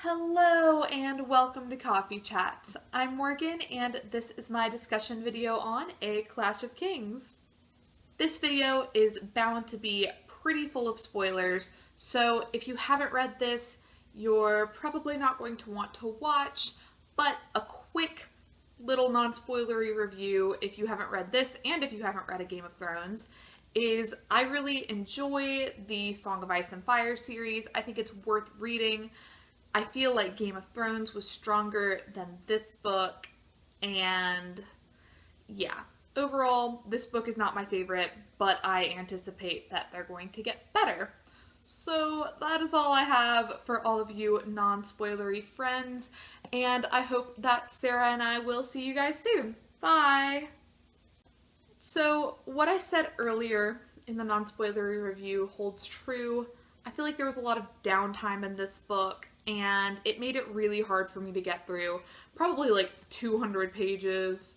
Hello and welcome to Coffee Chats. I'm Morgan and this is my discussion video on A Clash of Kings. This video is bound to be pretty full of spoilers, so if you haven't read this, you're probably not going to want to watch, but a quick little non-spoilery review if you haven't read this and if you haven't read A Game of Thrones is I really enjoy the Song of Ice and Fire series. I think it's worth reading. I feel like Game of Thrones was stronger than this book, and yeah, overall, this book is not my favorite, but I anticipate that they're going to get better. So that is all I have for all of you non-spoilery friends, and I hope that Sarah and I will see you guys soon. Bye! So what I said earlier in the non-spoilery review holds true. I feel like there was a lot of downtime in this book, and it made it really hard for me to get through. Probably like 200 pages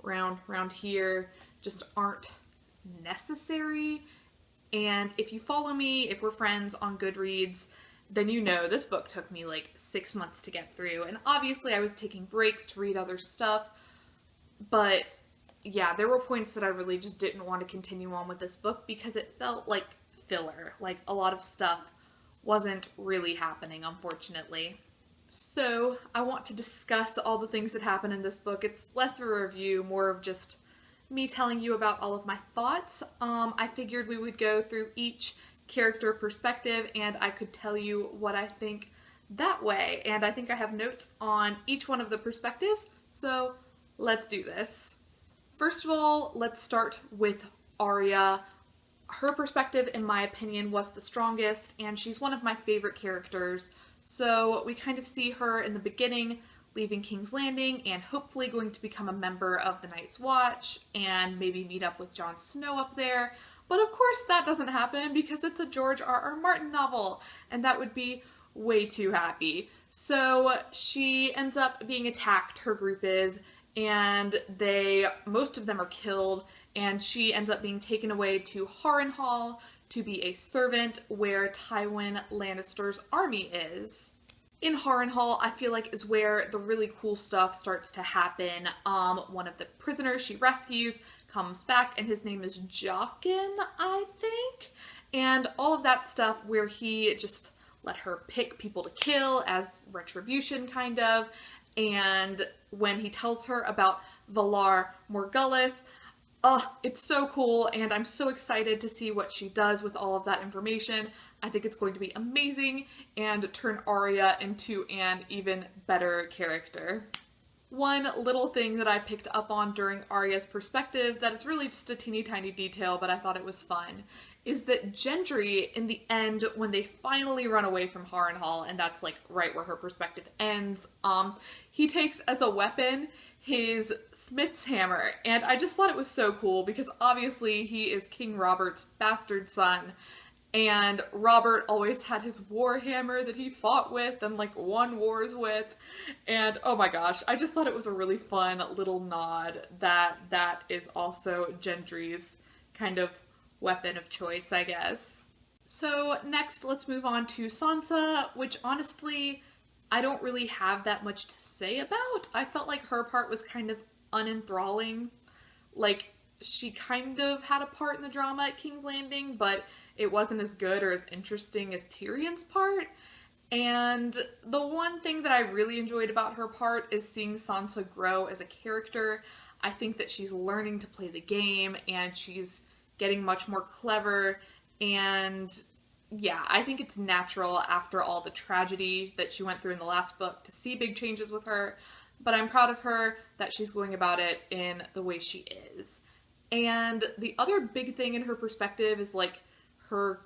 around here just aren't necessary. And if you follow me, if we're friends on Goodreads, then you know this book took me like 6 months to get through. And obviously I was taking breaks to read other stuff, but yeah, there were points that I really just didn't want to continue on with this book because it felt like filler. Like a lot of stuff wasn't really happening, unfortunately. So I want to discuss all the things that happen in this book. It's less of a review, more of just me telling you about all of my thoughts. I figured we would go through each character perspective and I could tell you what I think that way. And I think I have notes on each one of the perspectives, so let's do this. First of all, let's start with Arya. Her perspective, in my opinion, was the strongest, and she's one of my favorite characters. So we kind of see her in the beginning leaving King's Landing and hopefully going to become a member of the Night's Watch and maybe meet up with Jon Snow up there. But of course that doesn't happen because it's a George R.R. Martin novel, and that would be way too happy. So she ends up being attacked, her group is, and most of them are killed, and she ends up being taken away to Harrenhal to be a servant where Tywin Lannister's army is. In Harrenhal, I feel like is where the really cool stuff starts to happen. One of the prisoners she rescues comes back, and his name is Jaqen, I think, and all of that stuff where he just let her pick people to kill as retribution, kind of. And when he tells her about Valar Morghulis, it's so cool, and I'm so excited to see what she does with all of that information. I think it's going to be amazing and turn Arya into an even better character. One little thing that I picked up on during Arya's perspective that is really just a teeny tiny detail, but I thought it was fun, is that Gendry, in the end, when they finally run away from Harrenhal, and that's like right where her perspective ends, he takes as a weapon his smith's hammer, and I just thought it was so cool because obviously he is King Robert's bastard son, and Robert always had his war hammer that he fought with and like won wars with, and oh my gosh, I just thought it was a really fun little nod that is also Gendry's kind of weapon of choice, I guess. So next, let's move on to Sansa, which honestly, I don't really have that much to say about. I felt like her part was kind of unenthralling. Like, she kind of had a part in the drama at King's Landing, but it wasn't as good or as interesting as Tyrion's part. And the one thing that I really enjoyed about her part is seeing Sansa grow as a character. I think that she's learning to play the game, and she's getting much more clever, and yeah, I think it's natural after all the tragedy that she went through in the last book to see big changes with her, but I'm proud of her that she's going about it in the way she is. And the other big thing in her perspective is like her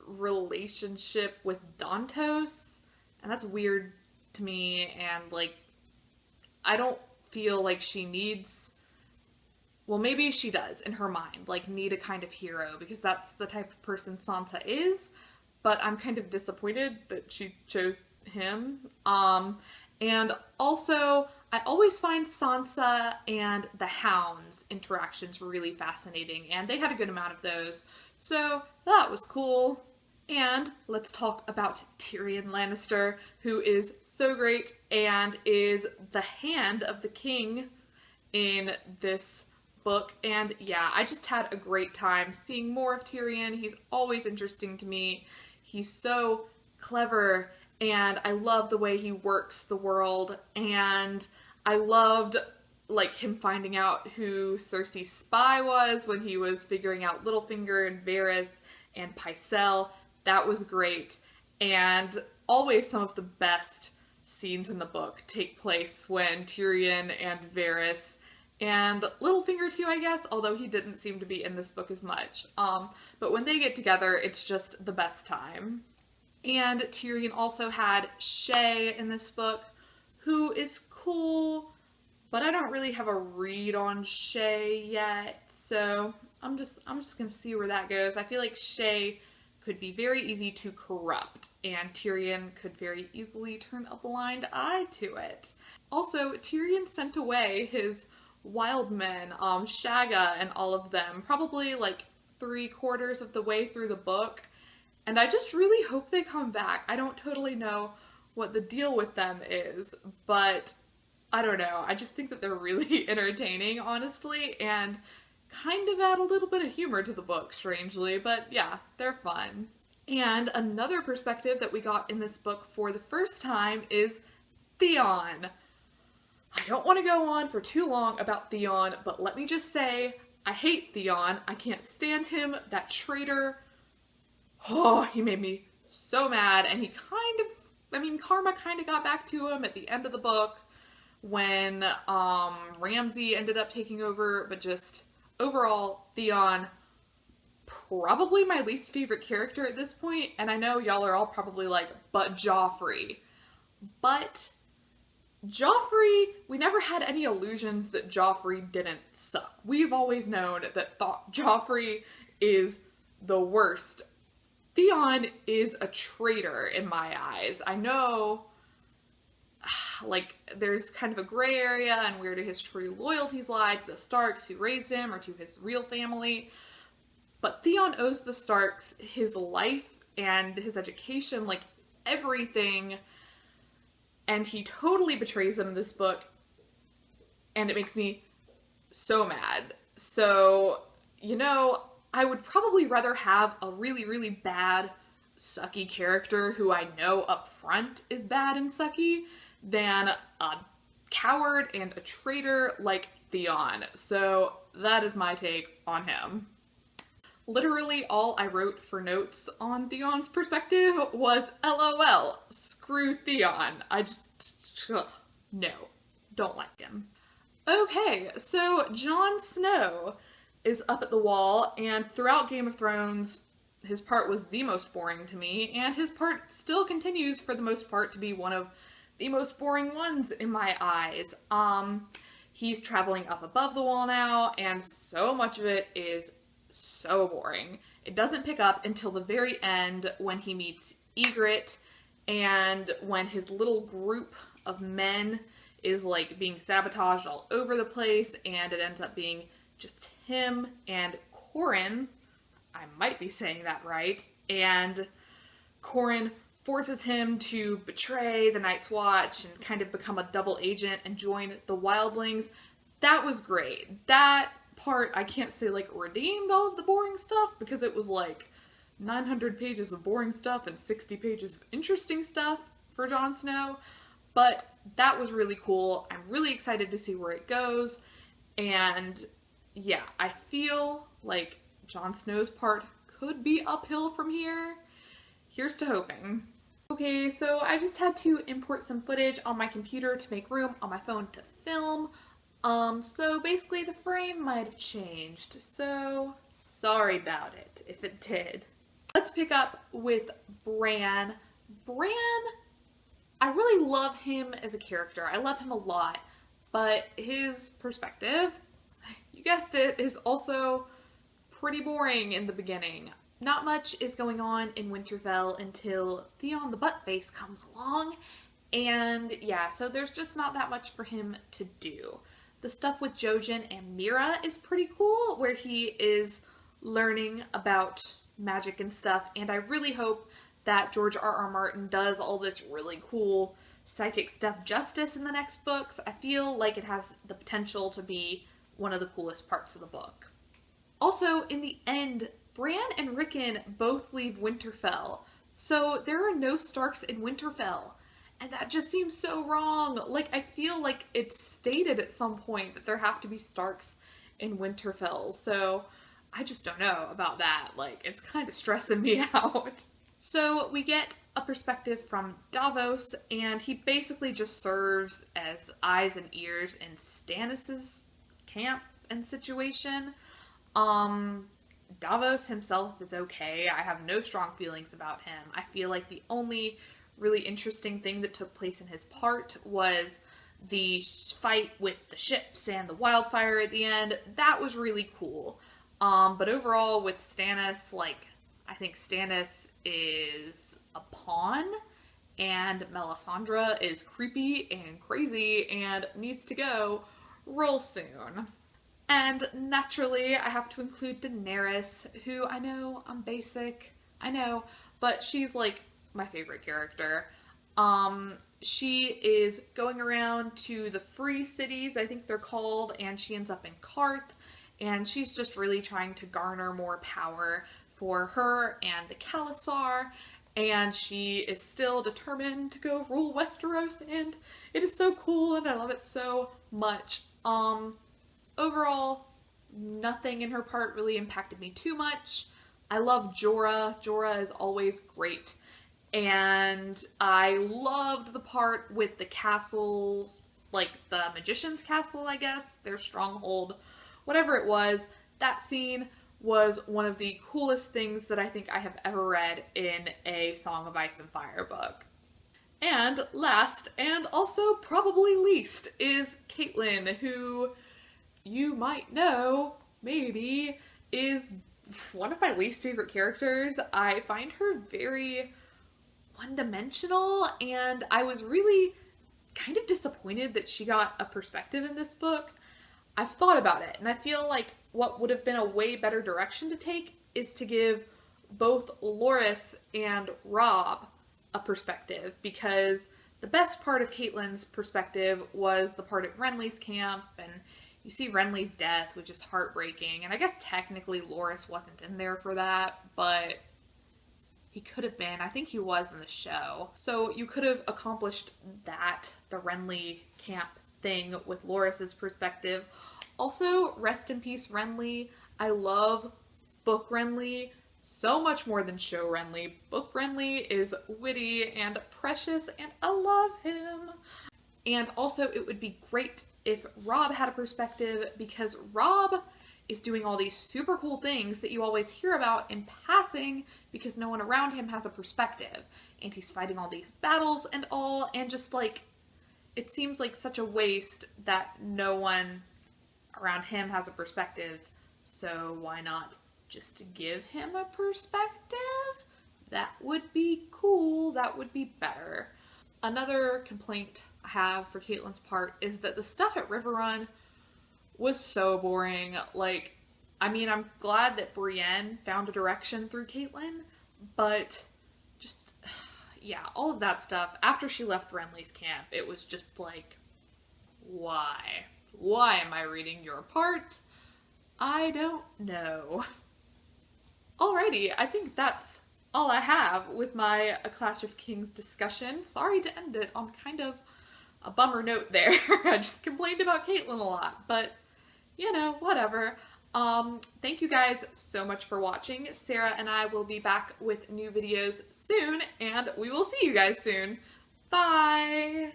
relationship with Dantos, and that's weird to me, and like I don't feel like she needs, well, maybe she does in her mind, like need a kind of hero, because that's the type of person Sansa is, but I'm kind of disappointed that she chose him. And also, I always find Sansa and the Hound's interactions really fascinating, and they had a good amount of those, so that was cool. And let's talk about Tyrion Lannister, who is so great and is the hand of the king in this book. And yeah, I just had a great time seeing more of Tyrion. He's always interesting to me. He's so clever, and I love the way he works the world, and I loved like him finding out who Cersei's spy was when he was figuring out Littlefinger and Varys and Pycelle. That was great. And always some of the best scenes in the book take place when Tyrion and Varys and Littlefinger too, I guess, although he didn't seem to be in this book as much. But when they get together, it's just the best time. And Tyrion also had Shae in this book, who is cool, but I don't really have a read on Shae yet, so I'm just gonna see where that goes. I feel like Shae could be very easy to corrupt, and Tyrion could very easily turn a blind eye to it. Also, Tyrion sent away his wild men, Shagga and all of them, probably like 3/4 of the way through the book, and I just really hope they come back. I don't totally know what the deal with them is, but I don't know. I just think that they're really entertaining, honestly, and kind of add a little bit of humor to the book, strangely, but yeah, they're fun. And another perspective that we got in this book for the first time is Theon. I don't want to go on for too long about Theon, but let me just say, I hate Theon. I can't stand him, that traitor. Oh, he made me so mad, and he karma kind of got back to him at the end of the book when Ramsay ended up taking over, but just overall, Theon, probably my least favorite character at this point, and I know y'all are all probably like, but Joffrey. But Joffrey, we never had any illusions that Joffrey didn't suck. We've always known that Joffrey is the worst. Theon is a traitor in my eyes. I know, like, there's kind of a gray area and where do his true loyalties lie, to the Starks who raised him or to his real family. But Theon owes the Starks his life and his education, like everything. And he totally betrays them in this book. And it makes me so mad. So, you know, I would probably rather have a really, really bad, sucky character who I know up front is bad and sucky than a coward and a traitor like Theon. So that is my take on him. Literally all I wrote for notes on Theon's perspective was LOL, screw Theon. No, don't like him. Okay, so Jon Snow is up at the wall, and throughout Game of Thrones, his part was the most boring to me, and his part still continues for the most part to be one of the most boring ones in my eyes. He's traveling up above the wall now, and so much of it is so boring. It doesn't pick up until the very end when he meets Ygritte, and when his little group of men is like being sabotaged all over the place, and it ends up being just him and Corin. I might be saying that right. And Corin forces him to betray the Night's Watch and kind of become a double agent and join the Wildlings. That was great. That part, I can't say like redeemed all of the boring stuff, because it was like 900 pages of boring stuff and 60 pages of interesting stuff for Jon Snow. But that was really cool. I'm really excited to see where it goes. And yeah, I feel like Jon Snow's part could be uphill from here. Here's to hoping. Okay, so I just had to import some footage on my computer to make room on my phone to film. So basically the frame might have changed, so sorry about it if it did. Let's pick up with Bran. Bran, I really love him as a character. I love him a lot, but his perspective, you guessed it, is also pretty boring in the beginning. Not much is going on in Winterfell until Theon the Buttface comes along, and yeah, so there's just not that much for him to do. The stuff with Jojen and Mira is pretty cool, where he is learning about magic and stuff, and I really hope that George R.R. Martin does all this really cool psychic stuff justice in the next books. I feel like it has the potential to be one of the coolest parts of the book. Also, in the end, Bran and Rickon both leave Winterfell, so there are no Starks in Winterfell, and that just seems so wrong. Like, I feel like it's stated at some point that there have to be Starks in Winterfell, so I just don't know about that. Like, it's kind of stressing me out. So we get a perspective from Davos, and he basically just serves as eyes and ears in Stannis's camp and situation. Davos himself is okay. I have no strong feelings about him. I feel like the only really interesting thing that took place in his part was the fight with the ships and the wildfire at the end. That was really cool. But overall with Stannis, like, I think Stannis is a pawn, and Melisandre is creepy and crazy and needs to go real soon. And naturally, I have to include Daenerys, who I know I'm basic, I know, but she's like my favorite character. She is going around to the free cities, I think they're called, and she ends up in Karth, and she's just really trying to garner more power for her and the Khalasar, and she is still determined to go rule Westeros, and it is so cool, and I love it so much. Overall, nothing in her part really impacted me too much. I love Jorah. Jorah is always great. And I loved the part with the castles, like the Magician's Castle, I guess, their stronghold, whatever it was. That scene was one of the coolest things that I think I have ever read in a Song of Ice and Fire book. And last, and also probably least, is Caitlyn, who you might know, maybe, is one of my least favorite characters. I find her very one-dimensional, and I was really kind of disappointed that she got a perspective in this book. I've thought about it, and I feel like what would have been a way better direction to take is to give both Loras and Robb a perspective, because the best part of Caitlyn's perspective was the part at Renly's camp, and you see Renly's death, which is heartbreaking, and I guess technically Loras wasn't in there for that, but he could have been. I think he was in the show. So you could have accomplished that, the Renly camp thing, with Loras's perspective. Also, rest in peace Renly. I love book Renly so much more than show Renly. Book Renly is witty and precious, and I love him. And also, it would be great if Robb had a perspective, because Robb is doing all these super cool things that you always hear about in passing because no one around him has a perspective. And he's fighting all these battles and all, and just like, it seems like such a waste that no one around him has a perspective. So why not just give him a perspective? That would be cool. That would be better. Another complaint I have for Caitlyn's part is that the stuff at Riverrun was so boring. Like, I mean, I'm glad that Brienne found a direction through Caitlyn, but just, yeah, all of that stuff, after she left Renly's camp, it was just like, why? Why am I reading your part? I don't know. Alrighty, I think that's all I have with my A Clash of Kings discussion. Sorry to end it on kind of a bummer note there. I just complained about Caitlyn a lot, but you know, whatever. Thank you guys so much for watching. Sarah and I will be back with new videos soon, and we will see you guys soon. Bye!